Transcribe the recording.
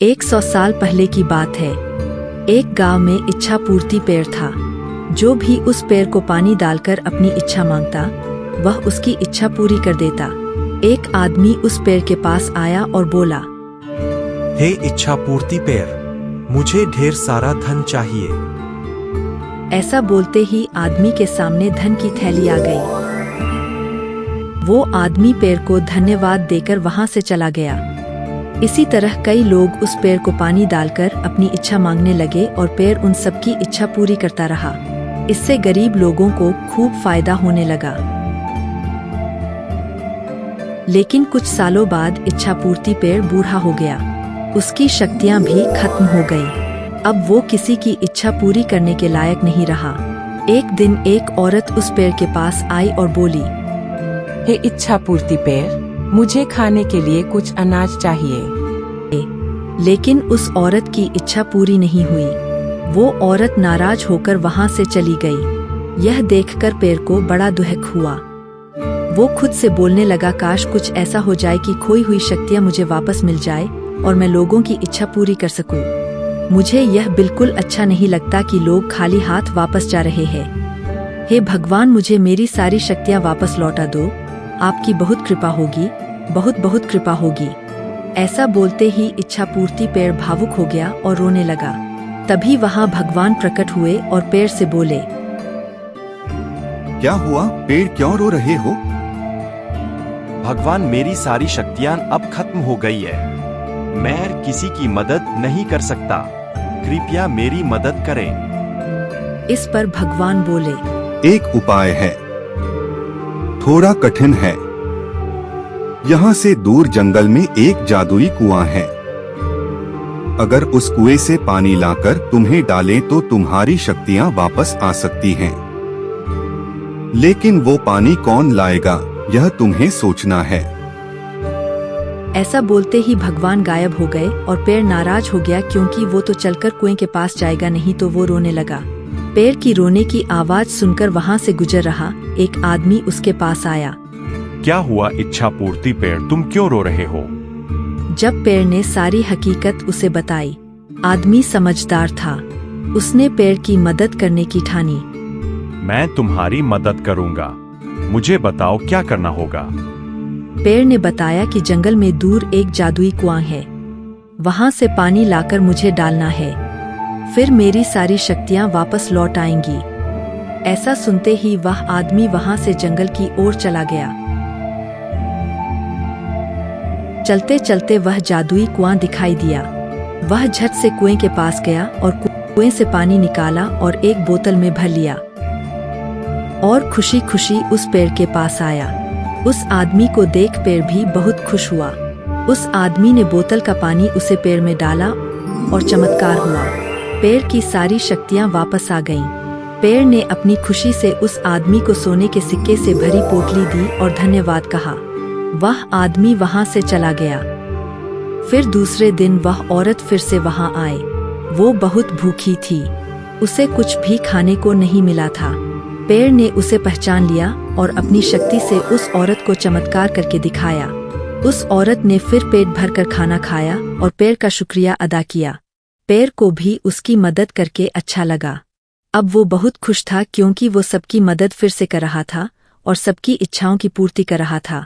100 साल पहले की बात है। एक गांव में इच्छा पूर्ति पेड़ था। जो भी उस पेड़ को पानी डालकर अपनी इच्छा मांगता, वह उसकी इच्छा पूरी कर देता। एक आदमी उस पेड़ के पास आया और बोला, हे इच्छा पूर्ति पेड़, मुझे ढेर सारा धन चाहिए। ऐसा बोलते ही आदमी के सामने धन की थैली आ गई। वो आदमी पेड़ को धन्यवाद देकर वहां से चला गया। इसी तरह कई लोग उस पेड़ को पानी डालकर अपनी इच्छा मांगने लगे और पेड़ उन सबकी इच्छा पूरी करता रहा। इससे गरीब लोगों को खूब फायदा होने लगा। लेकिन कुछ सालों बाद इच्छा पूर्ति पेड़ बूढ़ा हो गया। उसकी शक्तियां भी खत्म हो गई। अब वो किसी की इच्छा पूरी करने के लायक नहीं रहा। एक दिन एक औरत उस पेड़ के पास आई और बोली, हे इच्छा पूर्ति पेड़, मुझे खाने के लिए कुछ अनाज चाहिए। लेकिन उस औरत की इच्छा पूरी नहीं हुई। वो औरत नाराज होकर वहां से चली गई। यह देखकर पेड़ को बड़ा दुख हुआ। वो खुद से बोलने लगा, काश कुछ ऐसा हो जाए कि खोई हुई शक्तियां मुझे वापस मिल जाए और मैं लोगों की इच्छा पूरी कर सकूं। मुझे यह बिल्कुल अच्छा नहीं लगता कि लोग खाली हाथ वापस जा रहे हैं। हे भगवान, मुझे मेरी सारी शक्तियां वापस लौटा दो। आपकी बहुत कृपा होगी, बहुत बहुत कृपा होगी। ऐसा बोलते ही इच्छा पूर्ति पेड़ भावुक हो गया और रोने लगा। तभी वहां भगवान प्रकट हुए और पेड़ से बोले, क्या हुआ पेड़, क्यों रो रहे हो? भगवान, मेरी सारी शक्तियां अब खत्म हो गई है। मैं किसी की मदद नहीं कर सकता। कृपया मेरी मदद करें। इस पर भगवान बोले, एक उपाय है, थोड़ा कठिन है। यहाँ से दूर जंगल में एक जादुई कुआं है। अगर उस कुएं से पानी लाकर तुम्हें डालें तो तुम्हारी शक्तियां वापस आ सकती हैं। लेकिन वो पानी कौन लाएगा, यह तुम्हें सोचना है। ऐसा बोलते ही भगवान गायब हो गए और पेड़ नाराज हो गया, क्योंकि वो तो चलकर कुएं के पास जाएगा नहीं। तो वो रोने लगा। पेड़ की रोने की आवाज सुनकर वहां से गुजर रहा एक आदमी उसके पास आया। क्या हुआ इच्छा पूर्ति पेड़, तुम क्यों रो रहे हो? जब पेड़ ने सारी हकीकत उसे बताई, आदमी समझदार था। उसने पेड़ की मदद करने की ठानी। मैं तुम्हारी मदद करूंगा। मुझे बताओ क्या करना होगा। पेड़ ने बताया कि जंगल में दूर एक जादुई कुआं है। वहां से पानी लाकर मुझे डालना है, फिर मेरी सारी शक्तियां वापस लौट आएंगी। ऐसा सुनते ही वह आदमी वहां से जंगल की ओर चला गया। चलते चलते वह जादुई कुआं दिखाई दिया। वह झट से कुएं के पास गया और कुएं से पानी निकाला और एक बोतल में भर लिया और खुशी खुशी उस पेड़ के पास आया। उस आदमी को देख पेड़ भी बहुत खुश हुआ। उस आदमी ने बोतल का पानी उसे पेड़ में डाला और चमत्कार हुआ। पेड़ की सारी शक्तियां वापस आ गईं। पेड़ ने अपनी खुशी से उस आदमी को सोने के सिक्के से भरी पोटली दी और धन्यवाद कहा। वह आदमी वहां से चला गया। फिर दूसरे दिन वह औरत फिर से वहां आए। वो बहुत भूखी थी। उसे कुछ भी खाने को नहीं मिला था। पेड़ ने उसे पहचान लिया और अपनी शक्ति से उस औरत को चमत्कार करके दिखाया। उस औरत ने फिर पेट भरकर खाना खाया और पेड़ का शुक्रिया अदा किया। पेड़ को भी उसकी मदद करके अच्छा लगा। अब वो बहुत खुश था, क्योंकि वो सबकी मदद फिर से कर रहा था और सबकी इच्छाओं की पूर्ति कर रहा था।